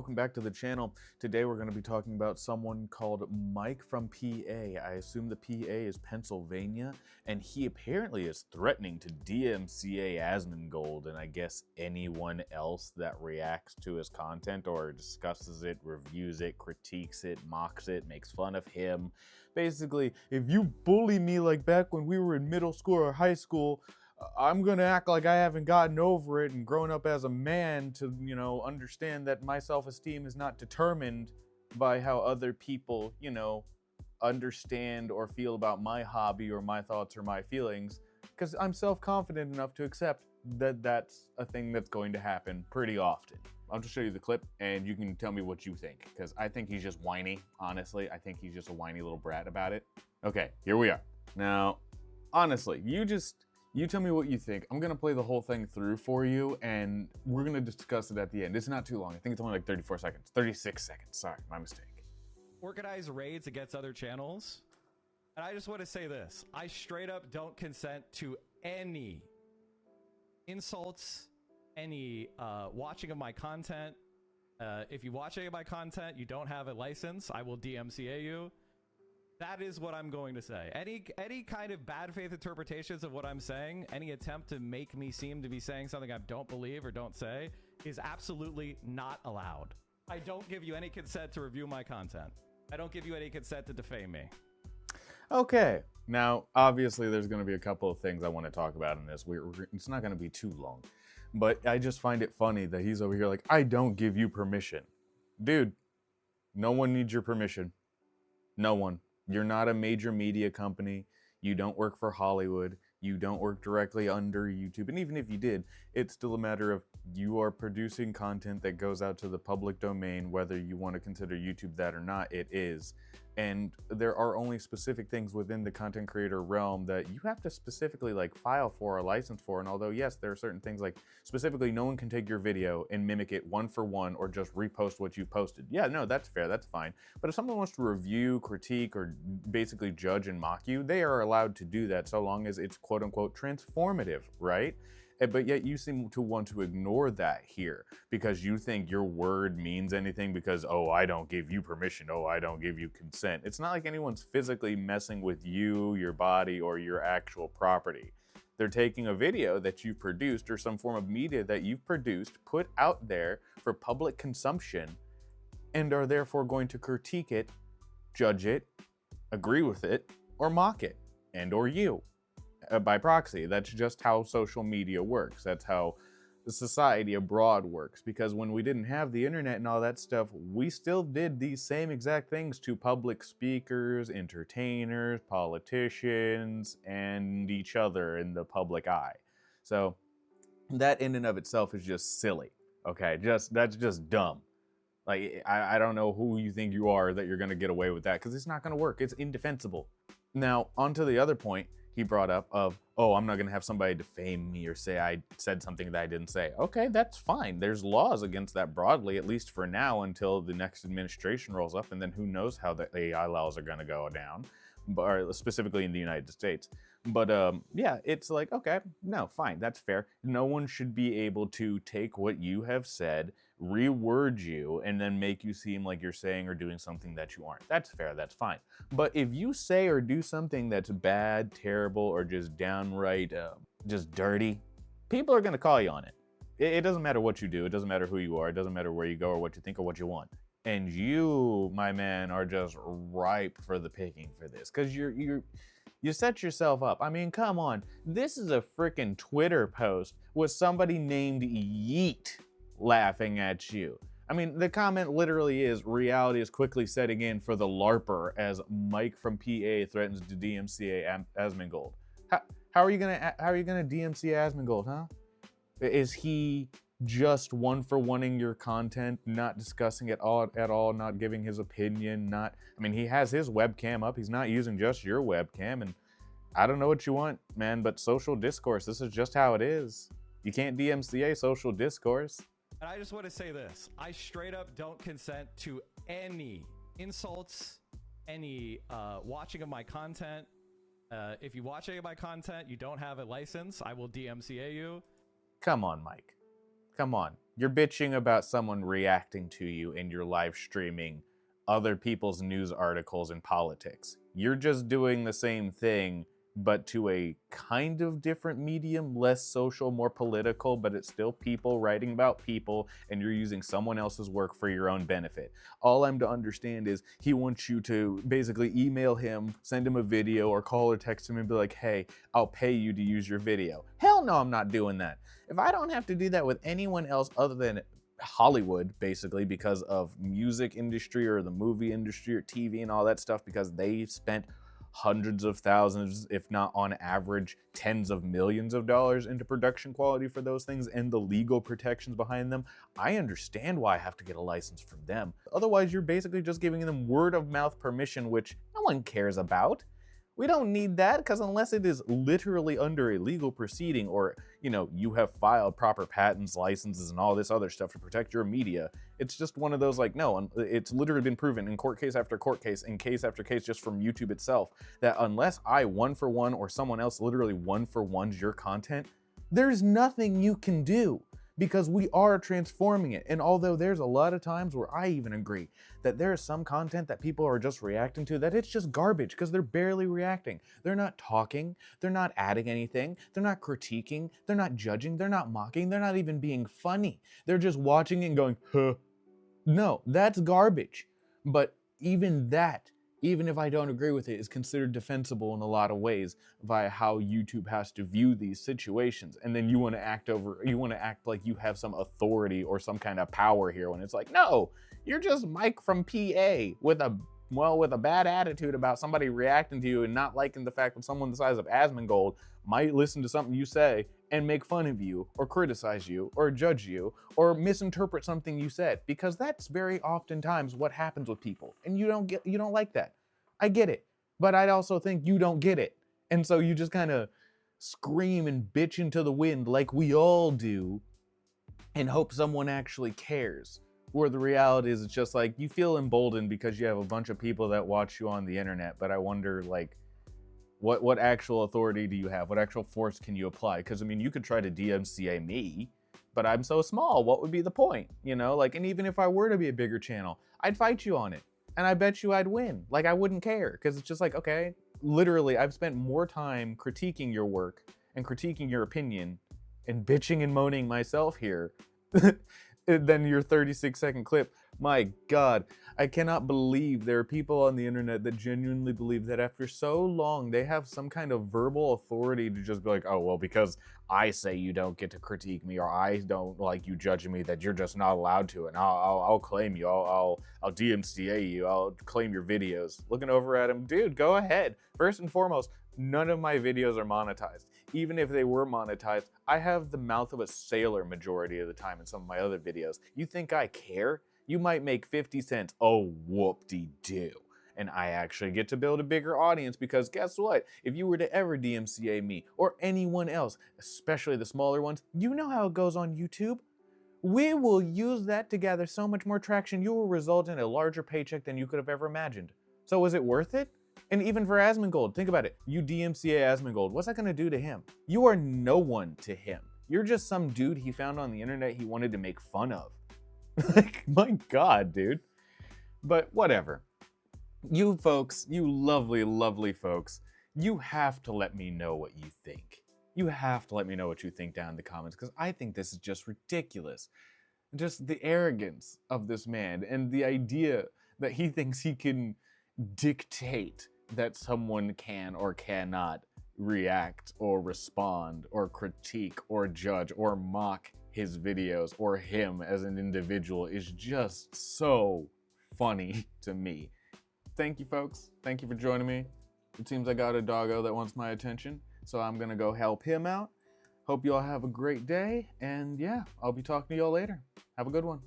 welcome back to the channel. Today we're going to be talking about someone called Mike from PA. I assume the PA is Pennsylvania, and he apparently is threatening to DMCA Asmongold and I guess anyone else that reacts to his content or discusses it, reviews it, critiques it, mocks it, makes fun of him. Basically, if you bully me like back when we were in middle school or high school, I'm gonna act like I haven't gotten over it and grown up as a man to, understand that my self-esteem is not determined by how other people, understand or feel about my hobby or my thoughts or my feelings, because I'm self-confident enough to accept that that's a thing that's going to happen pretty often. I'll just show you the clip and you can tell me what you think, because I think he's just whiny, honestly. I think he's just a whiny little brat about it. Okay, here we are. Now, honestly, you tell me what you think. I'm gonna play the whole thing through for you and we're gonna discuss it at the end. It's not too long. I think it's only like 34 seconds, 36 seconds. Sorry, my mistake. Organize raids against other channels. And I just want to say this. I straight up don't consent to any insults, any watching of my content. If you watch any of my content, you don't have a license, I will DMCA you. That is what I'm going to say. Any kind of bad faith interpretations of what I'm saying, any attempt to make me seem to be saying something I don't believe or don't say, is absolutely not allowed. I don't give you any consent to review my content. I don't give you any consent to defame me. Okay, now obviously there's going to be a couple of things I want to talk about in this. It's not going to be too long, but I just find it funny that he's over here like, I don't give you permission. Dude, no one needs your permission. No one. You're not a major media company. You don't work for Hollywood. You don't work directly under YouTube. And even if you did, it's still a matter of you are producing content that goes out to the public domain, whether you want to consider YouTube that or not, it is. And there are only specific things within the content creator realm that you have to specifically file for or license for. And although, yes, there are certain things specifically no one can take your video and mimic it one for one or just repost what you've posted. Yeah, no, that's fair, that's fine. But if someone wants to review, critique, or basically judge and mock you, they are allowed to do that so long as it's quote unquote transformative, right? But yet you seem to want to ignore that here because you think your word means anything because, oh, I don't give you permission, oh, I don't give you consent. It's not like anyone's physically messing with you, your body, or your actual property. They're taking a video that you've produced or some form of media that you've produced, put out there for public consumption, and are therefore going to critique it, judge it, agree with it, or mock it, and or you. By proxy. That's just how social media works. That's how the society abroad works. Because when we didn't have the internet and all that stuff, we still did these same exact things to public speakers, entertainers, politicians, and each other in the public eye. So that in and of itself is just silly. Okay, that's just dumb. I don't know who you think you are that you're gonna get away with that, because it's not gonna work. It's indefensible. Now, on to the other point he brought up of, oh, I'm not going to have somebody defame me or say I said something that I didn't say. Okay, that's fine. There's laws against that broadly, at least for now, until the next administration rolls up, and then who knows how the AI laws are going to go down, or specifically in the United States. But yeah, it's like, okay, no, fine, that's fair. No one should be able to take what you have said, reword you, and then make you seem like you're saying or doing something that you aren't. That's fair, that's fine. But if you say or do something that's bad, terrible, or just downright just dirty, people are gonna call you on it. It doesn't matter what you do, it doesn't matter who you are, it doesn't matter where you go or what you think or what you want. And you, my man, are just ripe for the picking for this, because you set yourself up. I mean, come on. This is a freaking Twitter post with somebody named Yeet laughing at you. I mean, the comment literally is, reality is quickly setting in for the LARPer as Mike from PA threatens to DMCA Asmongold. How are you gonna DMCA Asmongold, huh? Is he just one-for-oneing your content, not discussing it at all, not giving his opinion, I mean, he has his webcam up, he's not using just your webcam, and I don't know what you want, man, but social discourse, this is just how it is. You can't DMCA social discourse. And I just want to say this. I straight up don't consent to any insults, any watching of my content. If you watch any of my content, you don't have a license, I will DMCA you. Come on, Mike. Come on. You're bitching about someone reacting to you and you're live streaming other people's news articles and politics. You're just doing the same thing, but to a kind of different medium, less social, more political, but it's still people writing about people, and you're using someone else's work for your own benefit. All I'm to understand is he wants you to basically email him, send him a video, or call or text him and be like, hey, I'll pay you to use your video. Hell no, I'm not doing that. If I don't have to do that with anyone else other than Hollywood, basically, because of music industry or the movie industry or TV and all that stuff, because they spent hundreds of thousands, if not on average tens of millions of dollars into production quality for those things and the legal protections behind them, I understand why I have to get a license from them. Otherwise, you're basically just giving them word of mouth permission, which no one cares about. We don't need that, because unless it is literally under a legal proceeding, or, you know, you have filed proper patents, licenses, and all this other stuff to protect your media, it's just one of those, like, no, it's literally been proven in court case after court case and case after case just from YouTube itself that unless I one for one or someone else literally one for ones your content, there's nothing you can do, because we are transforming it. And although there's a lot of times where I even agree that there is some content that people are just reacting to, that it's just garbage because they're barely reacting. They're not talking, they're not adding anything, they're not critiquing, they're not judging, they're not mocking, they're not even being funny. They're just watching it and going, huh. No, that's garbage. But even that, even if I don't agree with it, is considered defensible in a lot of ways via how YouTube has to view these situations. And then you want to act like you have some authority or some kind of power here, when it's like, no, you're just Mike from PA with a bad attitude about somebody reacting to you and not liking the fact that someone the size of Asmongold might listen to something you say and make fun of you or criticize you or judge you or misinterpret something you said, because that's very oftentimes what happens with people. And you don't like that. I get it, but I'd also think you don't get it. And so you just kind of scream and bitch into the wind like we all do and hope someone actually cares. Where the reality is, it's just like you feel emboldened because you have a bunch of people that watch you on the internet, but I wonder, like, what actual authority do you have? What actual force can you apply? Because I mean, you could try to DMCA me, but I'm so small. What would be the point? You know, like, and even if I were to be a bigger channel, I'd fight you on it. And I bet you I'd win. Like, I wouldn't care, because it's just like, okay, literally, I've spent more time critiquing your work and critiquing your opinion and bitching and moaning myself here than your 36-second clip. My God, I cannot believe there are people on the internet that genuinely believe that after so long, they have some kind of verbal authority to just be like, oh, well, because I say you don't get to critique me, or I don't like you judging me, that you're just not allowed to, and I'll claim you, I'll DMCA you, I'll claim your videos. Looking over at him, dude, go ahead. First and foremost, none of my videos are monetized. Even if they were monetized, I have the mouth of a sailor majority of the time in some of my other videos. You think I care? You might make 50 cents. Oh, whoop-de-doo. And I actually get to build a bigger audience, because guess what? If you were to ever DMCA me or anyone else, especially the smaller ones, you know how it goes on YouTube. We will use that to gather so much more traction. You will result in a larger paycheck than you could have ever imagined. So is it worth it? And even for Asmongold, think about it. You DMCA Asmongold, what's that gonna do to him? You are no one to him. You're just some dude he found on the internet he wanted to make fun of. Like, my God, dude. But whatever. You folks, you lovely, lovely folks, you have to let me know what you think. You have to let me know what you think down in the comments, because I think this is just ridiculous. Just the arrogance of this man and the idea that he thinks he can dictate that someone can or cannot react or respond or critique or judge or mock his videos or him as an individual is just so funny to me. Thank you, folks. Thank you for joining me. It seems I got a doggo that wants my attention, so I'm gonna go help him out. Hope you all have a great day, and yeah, I'll be talking to y'all later. Have a good one.